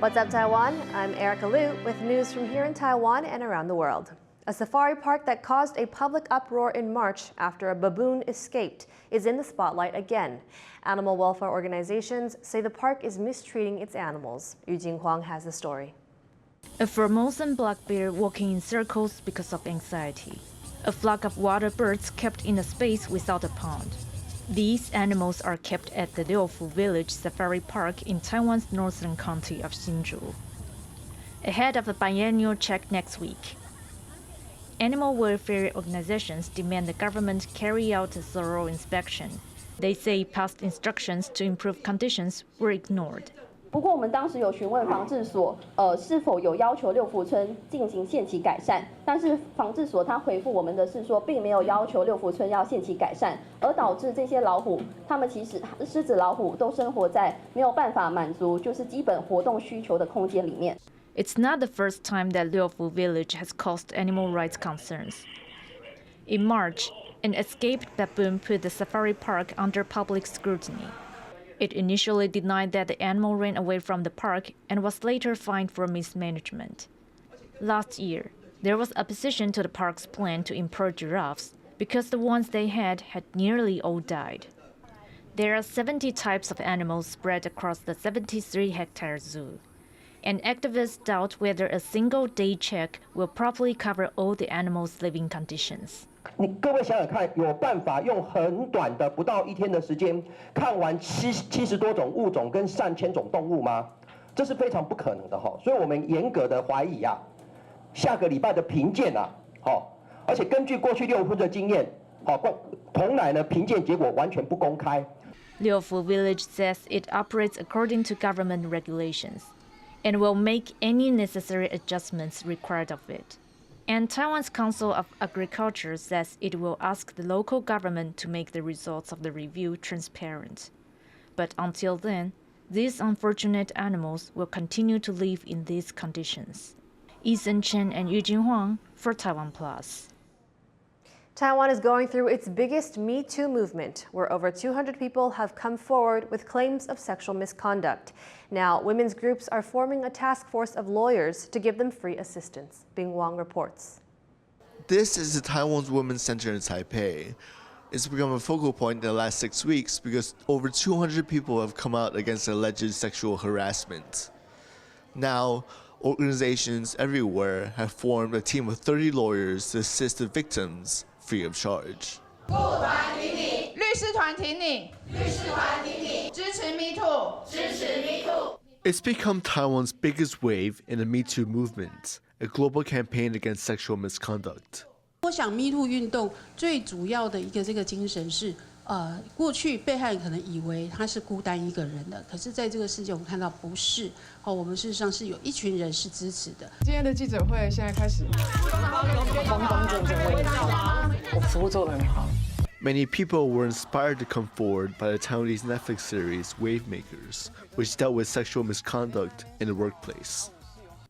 What's up, Taiwan? I'm Erika Liu with news from here in Taiwan and around the world. A safari park that caused a public uproar in March after a baboon escaped is in the spotlight again. Animal welfare organizations say the park is mistreating its animals. Yu Jinghuang has the story. A Formosan black bear walking in circles because of anxiety. A flock of water birds kept in a space without a pond. These animals are kept at the Liufu Village Safari Park in Taiwan's northern county of Hsinchu. Ahead of the biennial check next week, animal welfare organizations demand the government carry out a thorough inspection. They say past instructions to improve conditions were ignored. 不过，我们当时有询问防治所，是否有要求六福村进行限期改善，但是防治所他回复我们的是说，并没有要求六福村要限期改善，而导致这些老虎，它们其实狮子、老虎都生活在没有办法满足就是基本活动需求的空间里面。It's not the first time that Liufu Village has caused animal rights concerns. In March, an escaped baboon put the safari park under public scrutiny. It initially denied that the animal ran away from the park and was later fined for mismanagement. Last year, there was opposition to the park's plan to import giraffes because the ones they had nearly all died. There are 70 types of animals spread across the 73-hectare zoo, and activists doubt whether a single day check will properly cover all the animals' living conditions. 各位想想看，有办法用很短的不到1天的时间看完70多种物种跟上千种动物吗？这是非常不可能的哈，所以我们严格的怀疑啊，下个礼拜的评鉴啊，而且根据过去6分的经验，同来呢评鉴结果完全不公开。Liufu Village says it operates according to government regulations and will make any necessary adjustments required of it. And Taiwan's Council of Agriculture says it will ask the local government to make the results of the review transparent. But until then, these unfortunate animals will continue to live in these conditions. Ethan Chen and Yu Jinghuang for TaiwanPlus. Taiwan is going through its biggest Me Too movement, where over 200 people have come forward with claims of sexual misconduct. Now, women's groups are forming a task force of lawyers to give them free assistance. Bing Wang reports. This is the Taiwan's Women's Center in Taipei. It's become a focal point in the last 6 weeks because over 200 people have come out against alleged sexual harassment. Now, organizations everywhere have formed a team of 30 lawyers to assist the victims free of charge. It's become Taiwan's biggest wave in the Me Too movement, a global campaign against sexual misconduct. 我想 MeToo 运动最主要的一个这个精神是，过去被害人可能以为他是孤单一个人的，可是在这个世界我们看到不是，我们事实上是有一群人是支持的。今天的记者会现在开始，方方正正为你好，我服务做得很好。 Many people were inspired to come forward by the Taiwanese Netflix series Wavemakers, which dealt with sexual misconduct in the workplace.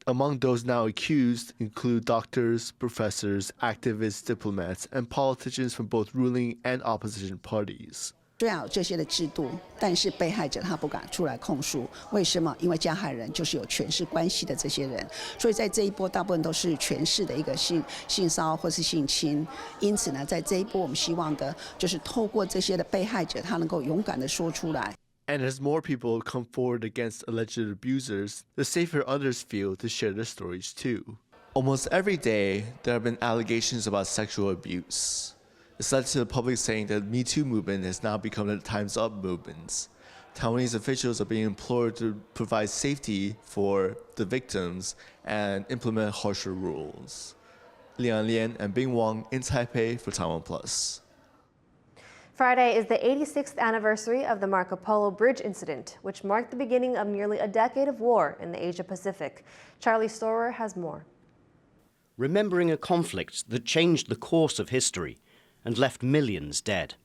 Among those now accused include doctors, professors, activists, diplomats, and politicians from both ruling and opposition parties. 虽然有这些的制度，但是被害者他不敢出来控诉，为什么？因为加害人就是有权势关系的这些人，所以在这一波大部分都是权势的一个性骚或是性侵。因此呢，在这一波我们希望的就是透过这些的被害者，他能够勇敢的说出来。 And as more people come forward against alleged abusers, the safer others feel to share their stories too. Almost every day, there have been allegations about sexual abuse. It's led to the public saying that the Me Too movement has now become the Time's Up movement. Taiwanese officials are being implored to provide safety for the victims and implement harsher rules. Lian Lian and Bing Wang in Taipei for TaiwanPlus. Friday is the 86th anniversary of the Polo Bridge incident, which marked the beginning of nearly a decade of war in the Asia-Pacific. Charlie Storer has more. Remembering a conflict that changed the course of history and left millions dead.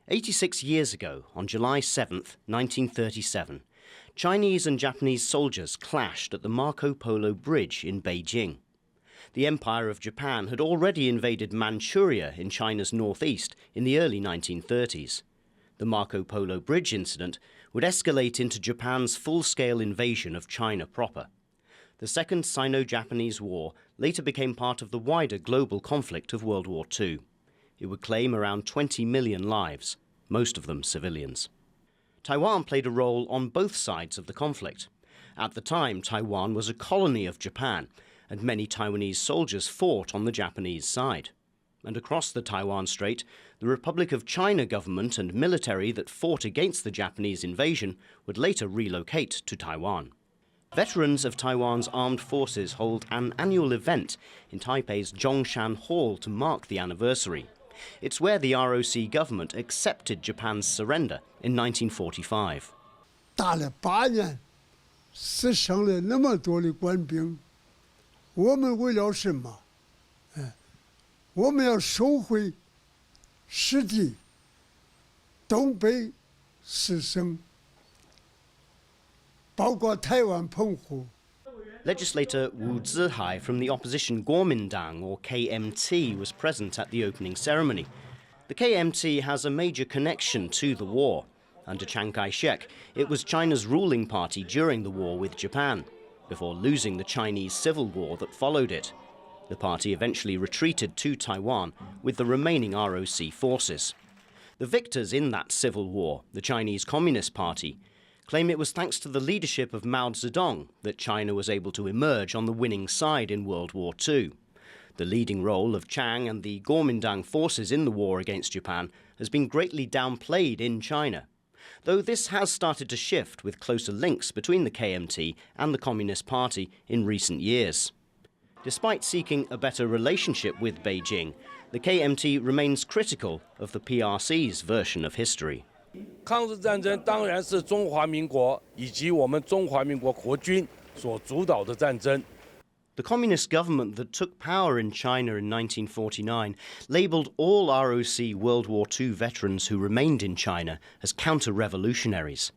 86 years ago, on July 7th, 1937, Chinese and Japanese soldiers clashed at the Polo Bridge in Beijing. The Empire of Japan had already invaded Manchuria in China's northeast in the early 1930s. The Polo Bridge incident would escalate into Japan's full-scale invasion of China proper. The Second Sino-Japanese War later became part of the wider global conflict of World War II. It would claim around 20 million lives, most of them civilians. Taiwan played a role on both sides of the conflict. At the time, Taiwan was a colony of Japan, and many Taiwanese soldiers fought on the Japanese side. And across the Taiwan Strait, the Republic of China government and military that fought against the Japanese invasion would later relocate to Taiwan. Veterans of Taiwan's armed forces hold an annual event in Taipei's Zhongshan Hall to mark the anniversary. It's where the ROC government accepted Japan's surrender in 1945. 打了8年，死伤了那么多的官兵，我们为了什么？我们要收回失地，东北死生。 包括台湾澎湖。 Legislator Wu Zihai from the opposition Kuomintang, or KMT, was present at the opening ceremony. The KMT has a major connection to the war. Under Chiang Kai-shek, it was China's ruling party during the war with Japan, before losing the Chinese Civil War that followed it. The party eventually retreated to Taiwan with the remaining ROC forces. The victors in that civil war, the Chinese Communist Party, claim it was thanks to the leadership of Mao Zedong that China was able to emerge on the winning side in World War II. The leading role of Chiang and the Kuomintang forces in the war against Japan has been greatly downplayed in China, though this has started to shift with closer links between the KMT and the Communist Party in recent years. Despite seeking a better relationship with Beijing, the KMT remains critical of the PRC's version of history. 抗日战争当然是中华民国以及我们中华民国国军所主导的战争。 The communist government that took power in China in 1949 labelled all ROC World War II veterans who remained in China as counter-revolutionaries.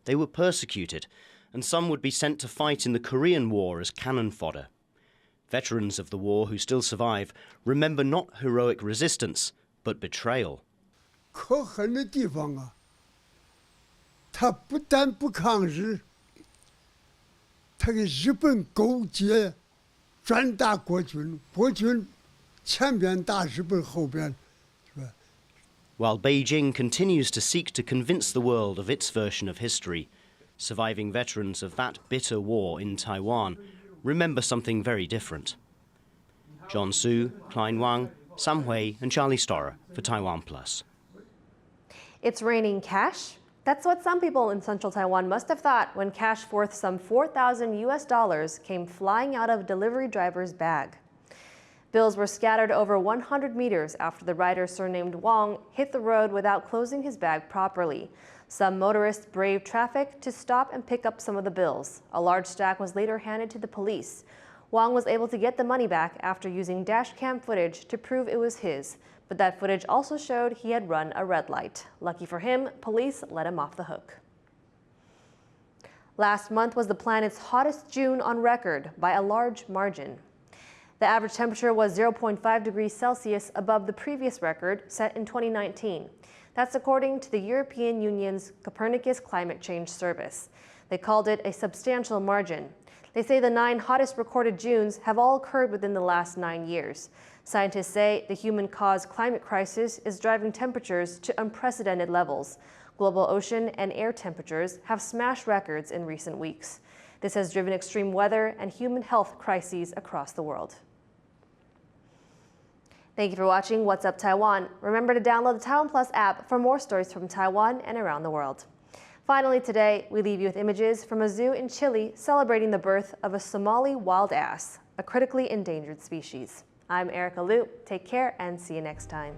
They were persecuted, and some would be sent to fight in the Korean War as cannon fodder. Veterans of the war who still survive remember not heroic resistance, but betrayal. 可恨的地方啊！ 他不但不抗日，他跟日本勾结，专打国军，国军前边打日本后边，是吧？ While Beijing continues to seek to convince the world of its version of history, surviving veterans of that bitter war in Taiwan remember something very different. John Su, Klein Wang, Sam Hui, and Charlie Storer for TaiwanPlus. It's raining cash? That's what some people in central Taiwan must have thought when cash worth some $4,000 came flying out of a delivery driver's bag. Bills were scattered over 100 meters after the rider surnamed Wang hit the road without closing his bag properly. Some motorists braved traffic to stop and pick up some of the bills. A large stack was later handed to the police. Wang was able to get the money back after using dash cam footage to prove it was his. But that footage also showed he had run a red light. Lucky for him, police let him off the hook. Last month was the planet's hottest June on record by a large margin. The average temperature was 0.5 degrees Celsius above the previous record set in 2019. That's according to the European Union's Copernicus Climate Change Service. They called it a substantial margin. They say the 9 hottest recorded Junes have all occurred within the last 9 years. Scientists say the human-caused climate crisis is driving temperatures to unprecedented levels. Global ocean and air temperatures have smashed records in recent weeks. This has driven extreme weather and human health crises across the world. Thank you for watching What's Up Taiwan. Remember to download the TaiwanPlus app for more stories from Taiwan and around the world. Finally today, we leave you with images from a zoo in Chile celebrating the birth of a Somali wild ass, a critically endangered species. I'm Erika Liu. Take care and see you next time.